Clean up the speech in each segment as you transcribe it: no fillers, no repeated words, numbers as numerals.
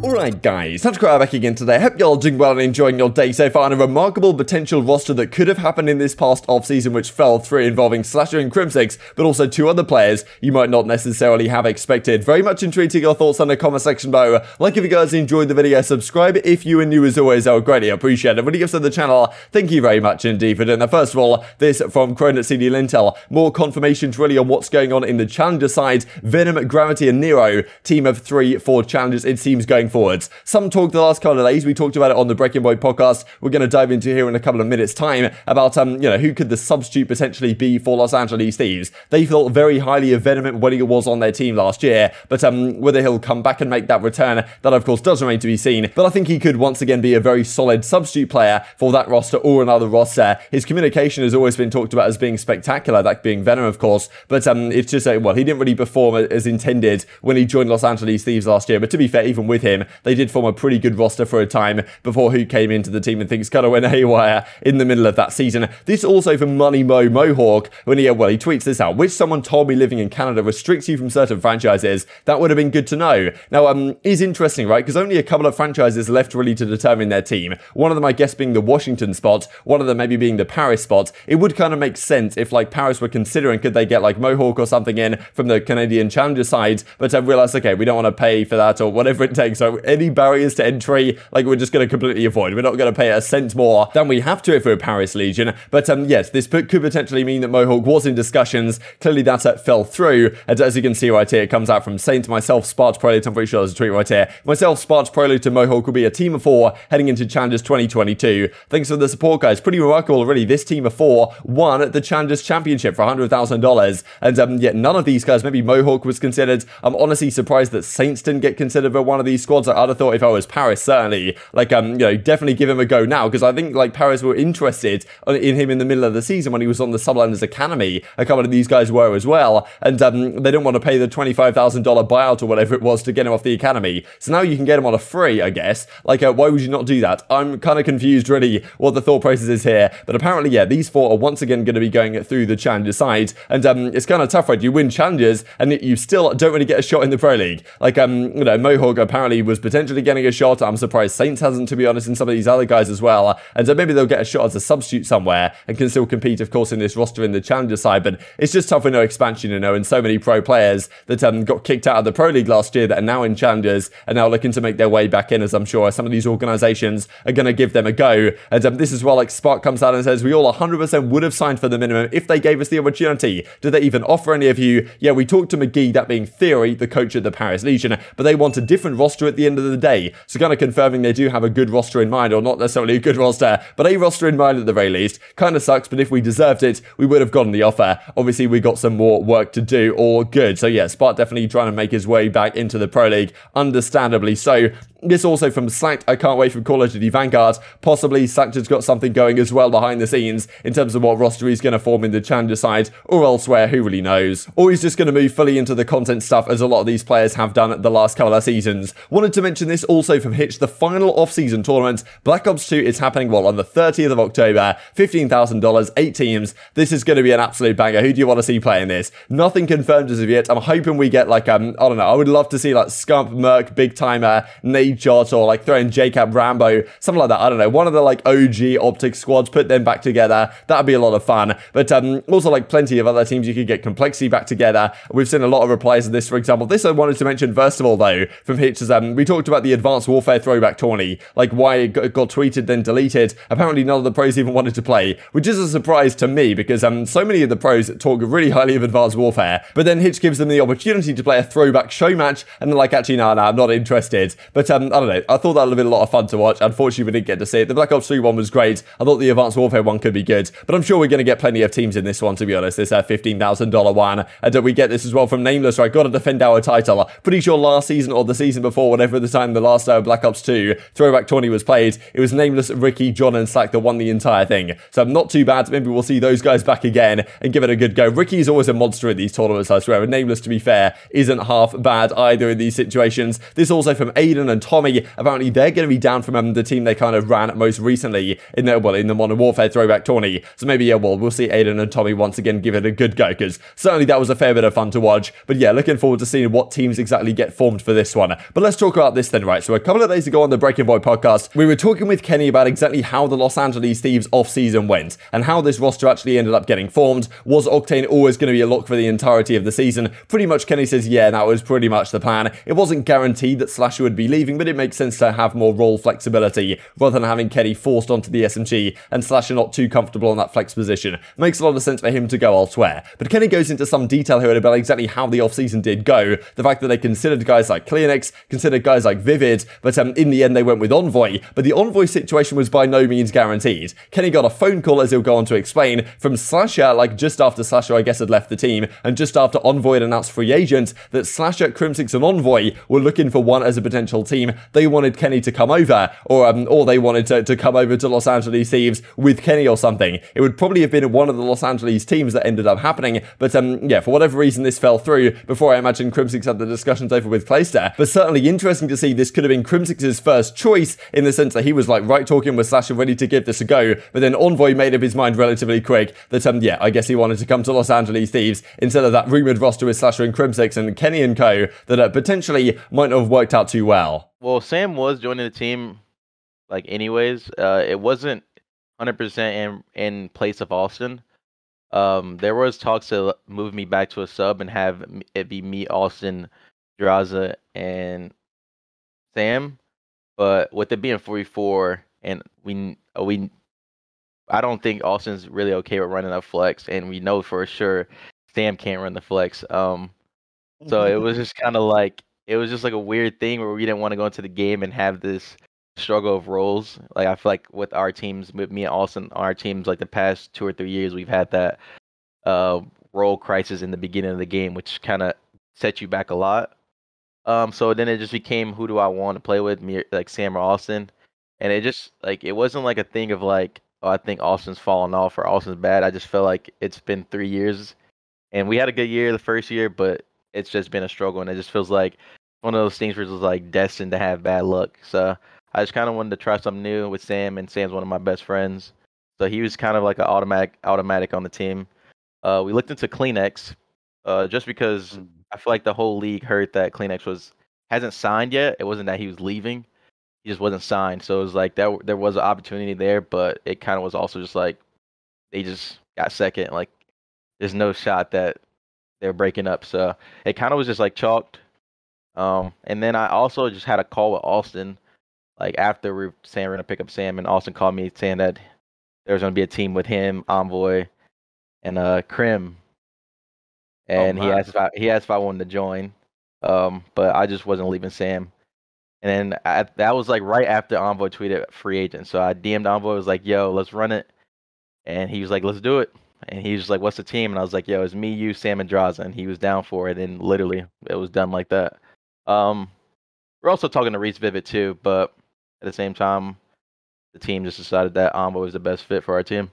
Alright guys, Hunter back again today. Hope you're all doing well and enjoying your day so far, and a remarkable potential roster that could have happened in this past off-season which fell through, involving Slasher and Crimsix, but also two other players you might not necessarily have expected. Very much intrigued to your thoughts on the comment section below. Like if you guys enjoyed the video, subscribe if you are new as always, I would greatly appreciate it. When you give to the channel, thank you very much indeed for doing that. First of all, this from Cronut CD Lintel. More confirmations really on what's going on in the Challenger side. Venom, Gravity and Nero, team of 3 for Challengers it seems going forwards. Some talk the last couple of days, we talked about it on the Breaking Boy podcast, we're going to dive into here in a couple of minutes time about, who could the substitute potentially be for Los Angeles Thieves. They thought very highly of Venom when he was on their team last year, but whether he'll come back and make that return, that of course does remain to be seen, but I think he could once again be a very solid substitute player for that roster or another roster. His communication has always been talked about as being spectacular, that being Venom of course, but it's just, well, he didn't really perform as intended when he joined Los Angeles Thieves last year, but to be fair, even with him, they did form a pretty good roster for a time before Who came into the team and things kind of went haywire in the middle of that season. This also from Money Mo Mohawk, when he tweets this out. Which someone told me living in Canada restricts you from certain franchises. That would have been good to know. Now, is interesting, right? Because only a couple of franchises left really to determine their team. One of them, I guess, being the Washington spot. One of them maybe being the Paris spot. It would kind of make sense if, like, Paris were considering could they get, like, Mohawk or something in from the Canadian Challenger side, but realised, okay, we don't want to pay for that or whatever it takes. So any barriers to entry, like, we're just going to completely avoid. We're not going to pay a cent more than we have to if we're Paris Legion. But yes, this could potentially mean that Mohawk was in discussions. Clearly that fell through. And as you can see right here, it comes out from Saint, myself, Sparks Prelude. I'm pretty sure there's a tweet right here. Myself, Sparks Prelude to Mohawk will be a team of 4 heading into Challengers 2022. Thanks for the support, guys. Pretty remarkable already. This team of 4 won the Challengers Championship for $100,000. And yet none of these guys, maybe Mohawk was considered. I'm honestly surprised that Saints didn't get considered for one of these squads. I'd have thought if I was Paris, certainly, like, definitely give him a go now, because I think, like, Paris were interested in him in the middle of the season when he was on the Sublanders Academy. A couple of these guys were as well, and they didn't want to pay the $25,000 buyout or whatever it was to get him off the academy. So now you can get him on a free, I guess. Like, why would you not do that? I'm kind of confused, really, what the thought process is here, but apparently, yeah, these 4 are once again going to be going through the Challenger side, and it's kind of tough, right? You win Challengers, and you still don't really get a shot in the Pro League. Like, Mohawk apparently was potentially getting a shot. I'm surprised Saints hasn't, to be honest, and some of these other guys as well, and so maybe they'll get a shot as a substitute somewhere and can still compete, of course, in this roster in the Challenger side, but it's just tough with no expansion, and so many pro players that got kicked out of the Pro League last year that are now in Challengers and now looking to make their way back in, as I'm sure some of these organizations are going to give them a go. And this is where, like, Spark comes out and says, we all 100% would have signed for the minimum if they gave us the opportunity. Did they even offer any of you? Yeah, we talked to McGee, that being Theory, the coach at the Paris Legion, but they want a different roster at the end of the day. So kind of confirming they do have a good roster in mind, or not necessarily a good roster, but a roster in mind at the very least. Kind of sucks, but if we deserved it, we would have gotten the offer. Obviously, we got some more work to do, or good. So yeah, Spark definitely trying to make his way back into the Pro League, understandably so. This also from Slacked, I can't wait for Call of Duty Vanguard. Possibly Slacked has got something going as well behind the scenes in terms of what roster he's going to form in the Challenger side or elsewhere, who really knows. Or he's just going to move fully into the content stuff, as a lot of these players have done the last couple of seasons. Wanted to mention this also from Hitch, the final off-season tournament. Black Ops 2 is happening, well, on the 30th of October. $15,000, 8 teams. This is going to be an absolute banger. Who do you want to see playing this? Nothing confirmed as of yet. I'm hoping we get, like, I don't know, I would love to see, like, Scump, Merc, Big Timer, Nade Shot, or like throwing JCap Rambo, something like that. I don't know, one of the like OG Optic squads, put them back together. That'd be a lot of fun. But also like plenty of other teams you could get Complexity back together. We've seen a lot of replies of this, for example. This I wanted to mention first of all though, from Hitch, is we talked about the Advanced Warfare throwback tourney, like why it got tweeted then deleted. Apparently none of the pros even wanted to play, which is a surprise to me, because so many of the pros talk really highly of Advanced Warfare, but then Hitch gives them the opportunity to play a throwback show match, and they're like, actually, no, I'm not interested. But I don't know, I thought that would have been a lot of fun to watch. Unfortunately, we didn't get to see it. The Black Ops 3 one was great. I thought the Advanced Warfare one could be good, but I'm sure we're going to get plenty of teams in this one, to be honest, this $15,000 one. And we get this as well from Nameless, right? Got to defend our title. Pretty sure last season or the season before, whatever the time the last Black Ops 2 throwback tourney was played, it was Nameless, Ricky, John, and Slack that won the entire thing. So not too bad. Maybe we'll see those guys back again and give it a good go. Ricky's always a monster in these tournaments, I swear. And Nameless, to be fair, isn't half bad either in these situations. This also from Aiden and Tommy. Apparently, they're going to be down from the team they kind of ran most recently in the Modern Warfare throwback tourney. So maybe, yeah, well, we'll see Aiden and Tommy once again give it a good go, because certainly that was a fair bit of fun to watch. But yeah, looking forward to seeing what teams exactly get formed for this one. But let's talk about this then, right? So a couple of days ago on the Breaking Boy podcast, we were talking with Kenny about exactly how the Los Angeles Thieves off-season went, and how this roster actually ended up getting formed. Was Octane always going to be a lock for the entirety of the season? Pretty much Kenny says, yeah, that was pretty much the plan. It wasn't guaranteed that Slasher would be leaving, but it makes sense to have more role flexibility, rather than having Kenny forced onto the SMG, and Slasher not too comfortable in that flex position. Makes a lot of sense for him to go elsewhere. But Kenny goes into some detail here about exactly how the off-season did go. The fact that they considered guys like Cleanix, considered guys like Vivid, but in the end they went with Envoy. But the Envoy situation was by no means guaranteed. Kenny got a phone call, as he'll go on to explain, from Slasher, like just after Slasher, I guess, had left the team, and just after Envoy had announced free agent, that Slasher, Crimsix, and Envoy were looking for one as a potential team. They wanted Kenny to come over, or they wanted to come over to Los Angeles Thieves with Kenny or something. It would probably have been one of the Los Angeles teams that ended up happening, but yeah, for whatever reason this fell through before I imagine Crimsix had the discussions over with Clayster. But certainly interesting to see this could have been Crimsix's first choice, in the sense that he was like right talking with Slasher, ready to give this a go, but then Envoy made up his mind relatively quick that yeah, I guess he wanted to come to Los Angeles Thieves instead of that rumoured roster with Slasher and Crimsix and Kenny and co that potentially might not have worked out too well. Well, Sam was joining the team like anyways. It wasn't 100% in place of Austin. There was talks to move me back to a sub and have it be me, Austin, Draza, and Sam. But with it being 44, and I don't think Austin's really okay with running a flex, and we know for sure Sam can't run the flex. So it was just kind of like, it was just like a weird thing where we didn't want to go into the game and have this struggle of roles. Like, I feel like with our teams, with me and Austin, our teams, like the past 2 or 3 years, we've had that role crisis in the beginning of the game, which kind of set you back a lot. So then it just became, who do I want to play with, me, like Sam or Austin? And it just, like, it wasn't like a thing of like, oh, I think Austin's fallen off or Austin's bad. I just felt like it's been 3 years, and we had a good year the first year, but it's just been a struggle, and it just feels like one of those things where it's like destined to have bad luck. So I just kind of wanted to try something new with Sam, and Sam's one of my best friends, so he was kind of like an automatic on the team. We looked into Cleanix, just because I feel like the whole league heard that Cleanix hasn't signed yet. It wasn't that he was leaving. He just wasn't signed. So it was like that there was an opportunity there, but it kind of was also just like they just got second. Like, there's no shot that they're breaking up. So it kind of was just like chalked. And then I also just had a call with Austin, like after we were saying we're going to pick up Sam, and Austin called me saying that there was going to be a team with him, Envoy, and Crim. And he asked if I wanted to join. But I just wasn't leaving Sam. And then that was like right after Envoy tweeted free agent. So I DM'd Envoy, was like, yo, let's run it. And he was like, let's do it. And he was like, what's the team? And I was like, yo, it's me, you, Sam, and Draza. And he was down for it. And literally, it was done like that. We're also talking to Reese Vivid too. But at the same time, the team just decided that Envoy was the best fit for our team.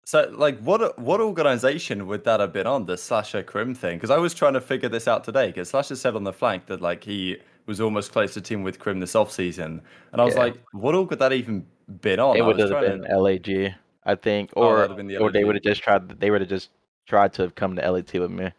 So, like, what organization would that have been on, the Slasher Crim thing? Because I was trying to figure this out today, because Slasher said on the flank that, like, he was almost close to team with Crim this offseason. And I was like, what org would that even been on? It would have been LAG, I think. Or they would have just tried to come to LAT with me.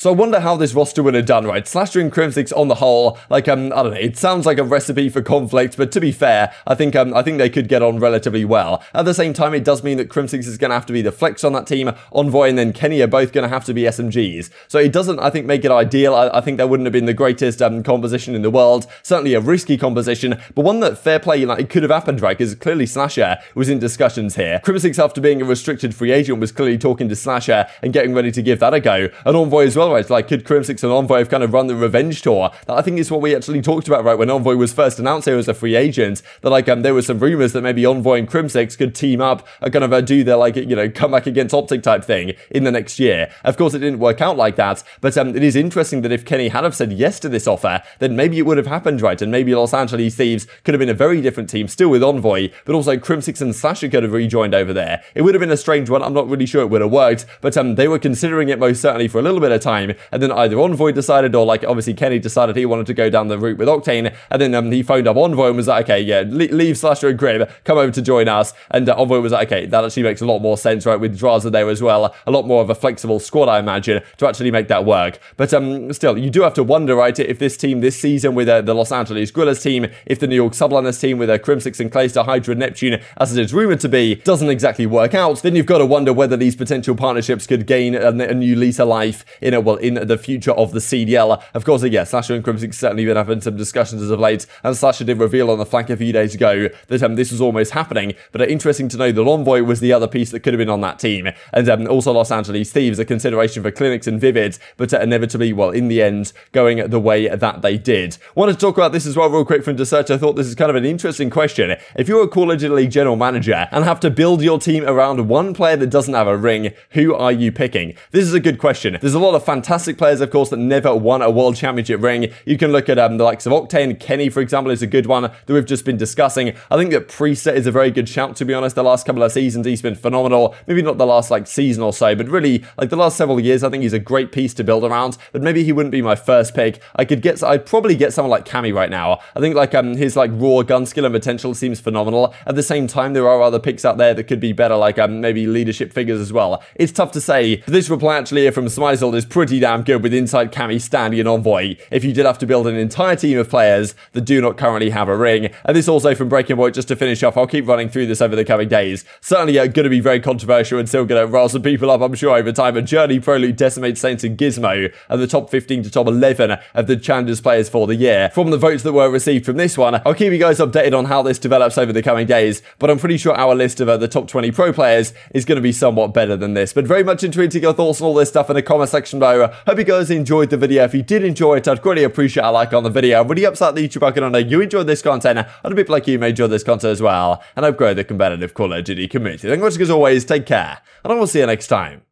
So I wonder how this roster would have done, right? Slasher and Crimsix on the whole, like, I don't know, it sounds like a recipe for conflict, but to be fair, I think they could get on relatively well. At the same time, it does mean that Crimsix is going to have to be the flex on that team. Envoy and then Kenny are both going to have to be SMGs. So it doesn't, I think, make it ideal. I think that wouldn't have been the greatest composition in the world. Certainly a risky composition, but one that, fair play, like, it could have happened, right? Because clearly Slasher was in discussions here. Crimsix, after being a restricted free agent, was clearly talking to Slasher and getting ready to give that a go. And Envoy as well, right? Like, could Crimsix and Envoy have kind of run the revenge tour? That I think is what we actually talked about, right? When Envoy was first announced here as a free agent, that like there were some rumors that maybe Envoy and Crimsix could team up and kind of do their, like, you know, come back against Optic type thing in the next year. Of course, it didn't work out like that, but it is interesting that if Kenny had have said yes to this offer, then maybe it would have happened, right? And maybe Los Angeles Thieves could have been a very different team, still with Envoy, but also Crimsix and Slasher could have rejoined over there. It would have been a strange one. I'm not really sure it would have worked, but they were considering it most certainly for a little bit of time, and then either Envoy decided, or like obviously Kenny decided he wanted to go down the route with Octane, and then he phoned up Envoy and was like, okay, yeah, leave Slasher and Grim, come over to join us, and Envoy was like, okay, that actually makes a lot more sense, right, with Drazah there as well, a lot more of a flexible squad, I imagine, to actually make that work. But still, you do have to wonder, right, if this team this season with the Los Angeles Guerrillas team, if the New York Subliners team with Crimsix and Clayster, Hydra, Neptune, as it is rumored to be, doesn't exactly work out, then you've got to wonder whether these potential partnerships could gain a new lease of life in the future of the CDL. Of course, yeah, Slasher and Crimsix certainly been having some discussions as of late, and Slasher did reveal on the flank a few days ago that this was almost happening, but interesting to know that Envoy was the other piece that could have been on that team, and also Los Angeles Thieves, a consideration for Clinics and Vivid, but inevitably, well, in the end, going the way that they did. Wanted to talk about this as well real quick from Desearch. I thought this is kind of an interesting question. If you're a Call of Duty League general manager and have to build your team around one player that doesn't have a ring, who are you picking? This is a good question. There's a lot of fantastic players, of course, that never won a World Championship ring. You can look at the likes of Octane. Kenny, for example, is a good one that we've just been discussing. I think that Priest is a very good shout, to be honest. The last couple of seasons, he's been phenomenal. Maybe not the last season or so, but really the last several years, I think he's a great piece to build around. But maybe he wouldn't be my first pick. I'd probably get someone like Cammy right now. I think his raw gun skill and potential seems phenomenal. At the same time, there are other picks out there that could be better, maybe leadership figures as well. It's tough to say. This reply actually here from Smizel is pretty damn good with Inside, Cammy, Standy, and Envoy. If you did have to build an entire team of players that do not currently have a ring. And this also from Breaking Point, just to finish off, I'll keep running through this over the coming days. Certainly going to be very controversial and still going to rile some people up, I'm sure, over time. But Journey, Prelude, Decimate, Saints, and Gizmo are the top 15 to top 11 of the Challengers players for the year. From the votes that were received from this one, I'll keep you guys updated on how this develops over the coming days, but I'm pretty sure our list of the top 20 pro players is going to be somewhat better than this. But very much intrigued your thoughts on all this stuff in the comment section below. Hope you guys enjoyed the video. If you did enjoy it, I'd greatly appreciate a like on the video. Really upset the YouTube icon. I know you enjoyed this content, and people like you may enjoy this content as well, and I've grown the competitive Call of Duty community. Thank you much, as always, take care, and I will see you next time.